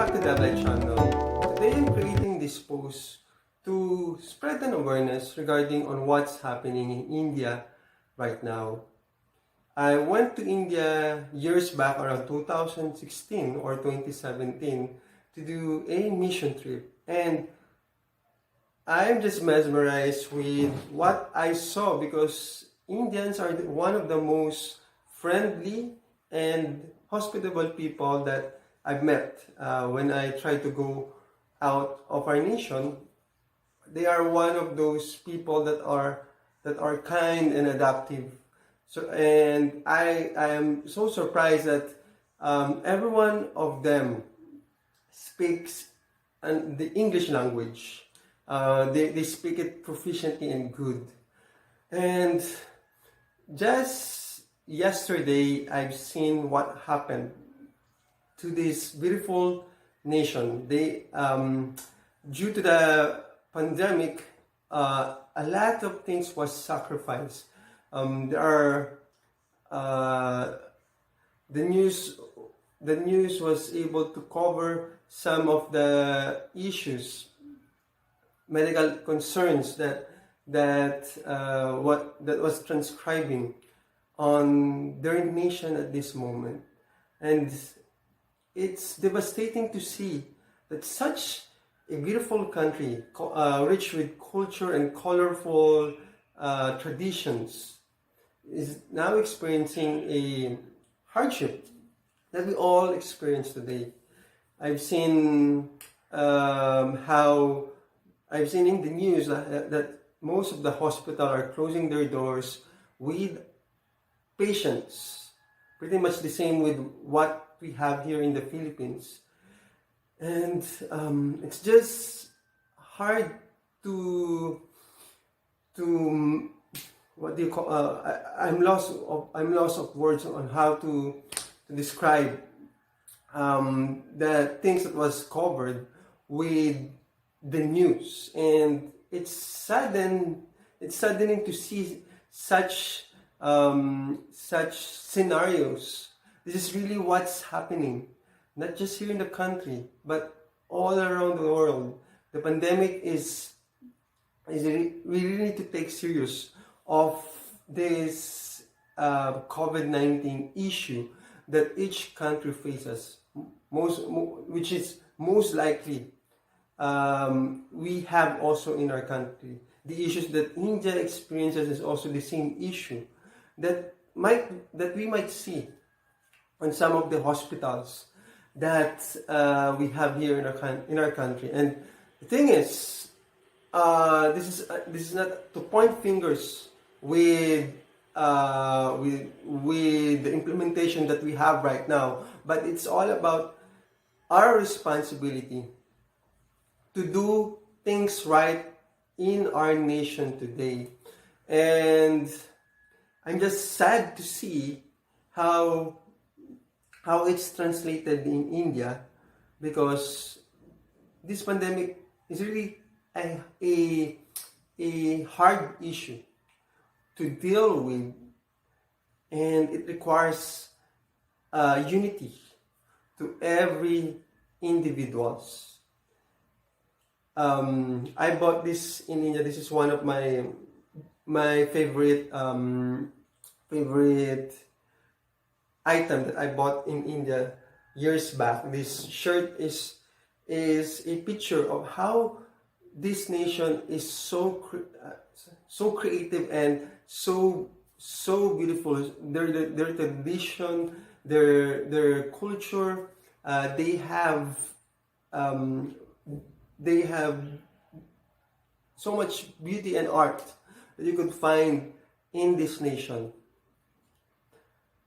back to the Light channel. Today I'm creating this post to spread an awareness regarding on what's happening in India right now. I went to India years back around 2016 or 2017 to do a mission trip, and I'm just mesmerized with what I saw because Indians are one of the most friendly and hospitable people that I've met when I try to go out of our nation. They are one of those people that are kind and adaptive. So, and I am so surprised that every one of them speaks the English language. They speak it proficiently and good. And just yesterday, I've seen what happened to this beautiful nation. Due to the pandemic, a lot of things was sacrificed. There are the news. The news was able to cover some of the issues, medical concerns that was transcribing on their nation at this moment, and it's devastating to see that such a beautiful country, rich with culture and colorful traditions, is now experiencing a hardship that we all experience today. I've seen I've seen in the news that most of the hospitals are closing their doors with patients, pretty much the same with what we have here in the Philippines. And it's just hard to what do you call? I'm lost of words on how to describe the things that was covered with the news, and it's saddening to see such scenarios. This is really what's happening, not just here in the country, but all around the world. The pandemic we really need to take serious of this COVID-19 issue that each country faces, which is most likely we have also in our country. The issues that India experiences is also the same issue that we might see on some of the hospitals that we have here in our country. And the thing is, this is not to point fingers with the implementation that we have right now, but it's all about our responsibility to do things right in our nation today. And I'm just sad to see how it's translated in India, because this pandemic is really a hard issue to deal with, and it requires unity to every individuals. I bought this in India. This is one of my favorite item that I bought in India years back. This shirt is a picture of how this nation is so creative and so beautiful. Their tradition, their culture. They have so much beauty and art that you could find in this nation.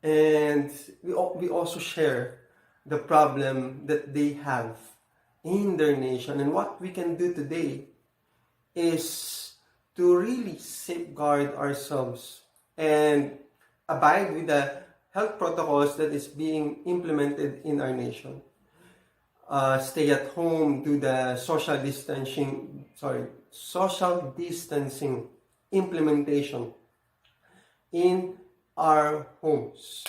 And we also share the problem that they have in their nation. And what we can do today is to really safeguard ourselves and abide with the health protocols that is being implemented in our nation. Stay at home, do the social distancing implementation in our homes.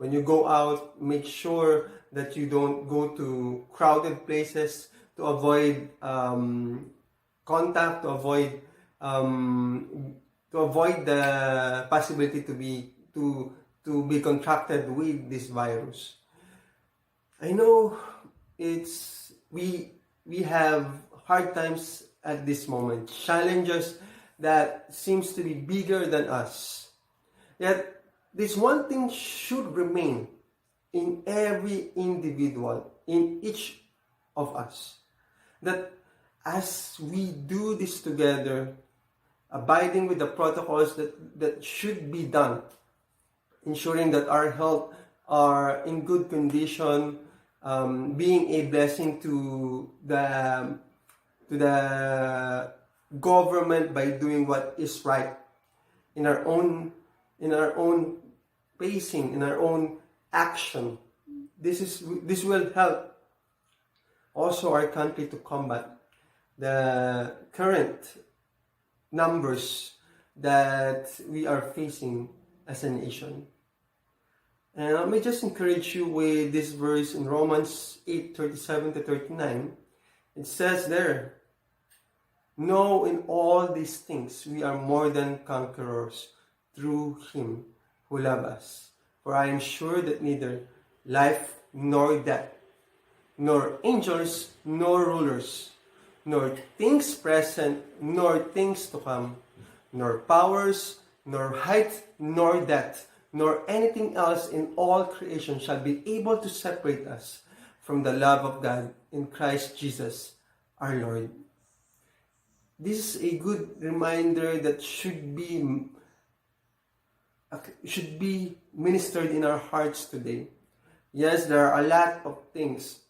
When you go out, make sure that you don't go to crowded places to avoid contact, to avoid the possibility to be contracted with this virus. I know we have hard times at this moment, challenges that seems to be bigger than us. Yet this one thing should remain in every individual, in each of us, that as we do this together, abiding with the protocols that should be done, ensuring that our health are in good condition, being a blessing to the government by doing what is right in our own pacing, in our own action. This will help also our country to combat the current numbers that we are facing as a nation. And let me just encourage you with this verse in Romans 8:37-39. It says there, "No, in all these things we are more than conquerors through Him who loved us. For I am sure that neither life nor death, nor angels nor rulers, nor things present nor things to come, nor powers, nor height, nor depth, nor anything else in all creation shall be able to separate us from the love of God in Christ Jesus our Lord." This is a good reminder that should be ministered in our hearts today. Yes, there are a lot of things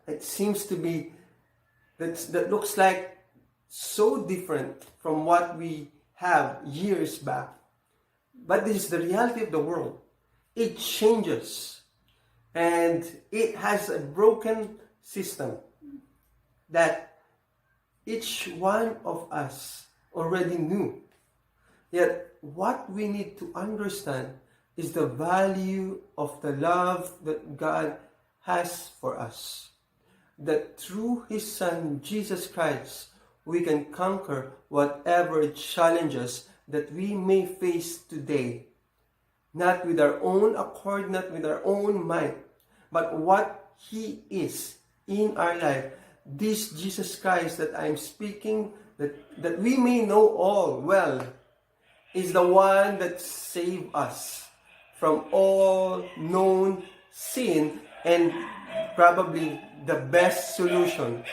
that seems to be that looks like so different from what we have years back. But this is the reality of the world. It changes. And it has a broken system that each one of us already knew. Yet, what we need to understand is the value of the love that God has for us. That through His Son, Jesus Christ, we can conquer whatever challenges that we may face today. Not with our own accord, not with our own might, but what He is in our life. This Jesus Christ that I'm speaking, that we may know all well, is the one that saved us from all known sin, and probably the best solution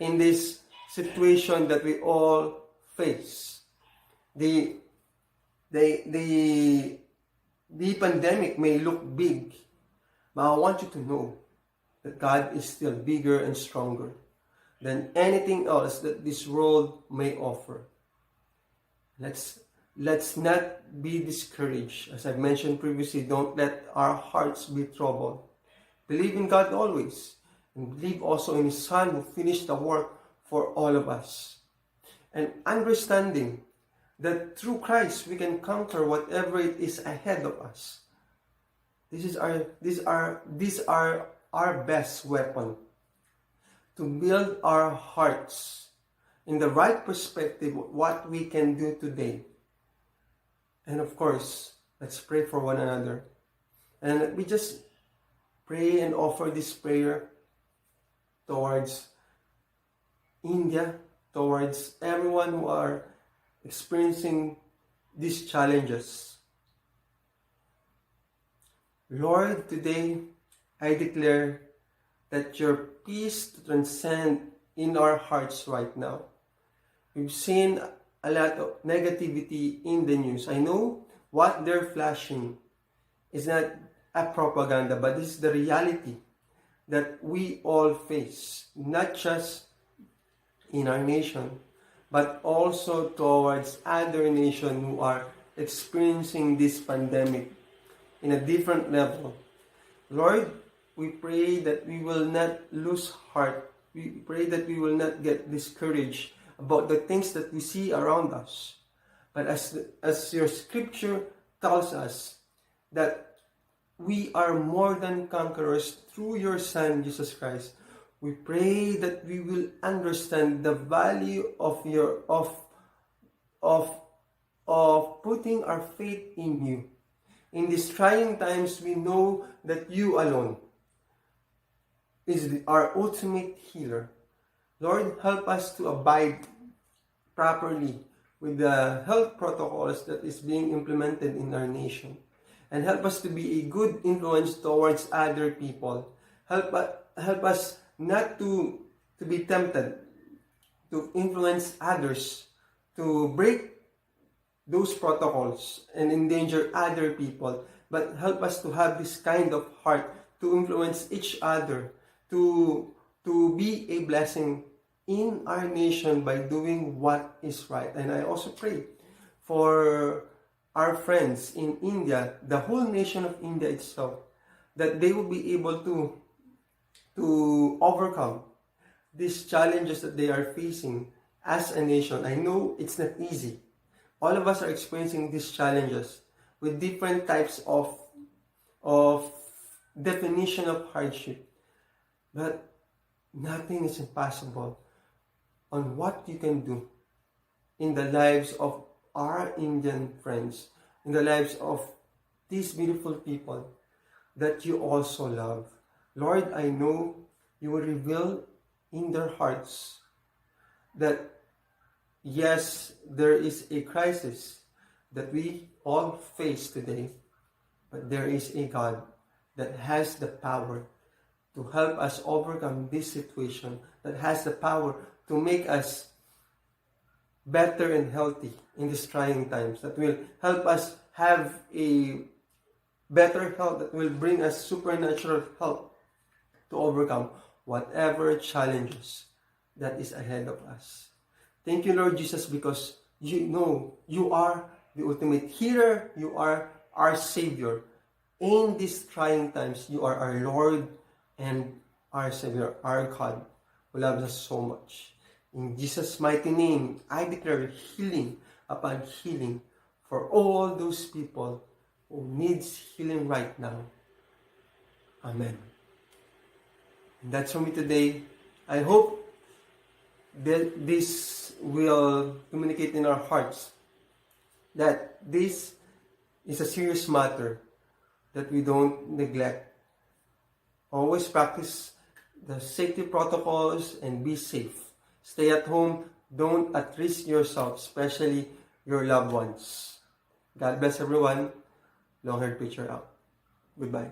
in this situation that we all face. The pandemic may look big, but I want you to know that God is still bigger and stronger than anything else that this world may offer. Let's not be discouraged. As I've mentioned previously, don't let our hearts be troubled. Believe in God always, and believe also in His Son who finished the work for all of us. And understanding that through Christ we can conquer whatever it is ahead of us. These are our best weapon to build our hearts in the right perspective of what we can do today. And of course, let's pray for one another. And we just pray and offer this prayer towards India, towards everyone who are experiencing these challenges. Lord, today I declare that your peace to transcend in our hearts right now. We've seen a lot of negativity in the news. I know what they're flashing is not a propaganda, but this is the reality that we all face, not just in our nation, but also towards other nations who are experiencing this pandemic in a different level. Lord, we pray that we will not lose heart. We pray that we will not get discouraged about the things that we see around us. But as your scripture tells us, that we are more than conquerors through your Son, Jesus Christ. We pray that we will understand the value of of putting our faith in you. In these trying times, we know that you alone is our ultimate healer. Lord, help us to abide properly with the health protocols that is being implemented in our nation. And help us to be a good influence towards other people. Help us not to be tempted to influence others, to break those protocols and endanger other people, but help us to have this kind of heart to influence each other, to be a blessing in our nation by doing what is right. And I also pray for our friends in India, the whole nation of India itself, that they will be able to overcome these challenges that they are facing as a nation. I know it's not easy. All of us are experiencing these challenges with different types of definition of hardship. But nothing is impossible on what you can do in the lives of our Indian friends, in the lives of these beautiful people that you also love. Lord, I know you will reveal in their hearts that yes, there is a crisis that we all face today, but there is a God that has the power to help us overcome this situation, that has the power to make us better and healthy in these trying times, that will help us have a better health, that will bring us supernatural help to overcome whatever challenges that is ahead of us. Thank you, Lord Jesus, because you know you are the ultimate healer, you are our Savior. In these trying times, you are our Lord and our Savior, our God, who loves us so much. In Jesus' mighty name, I declare healing upon healing for all those people who needs healing right now. Amen. And that's for me today. I hope that this will communicate in our hearts that this is a serious matter that we don't neglect. Always practice the safety protocols and be safe. Stay at home. Don't at risk yourself, especially your loved ones. God bless everyone. Long-haired preacher out. Goodbye.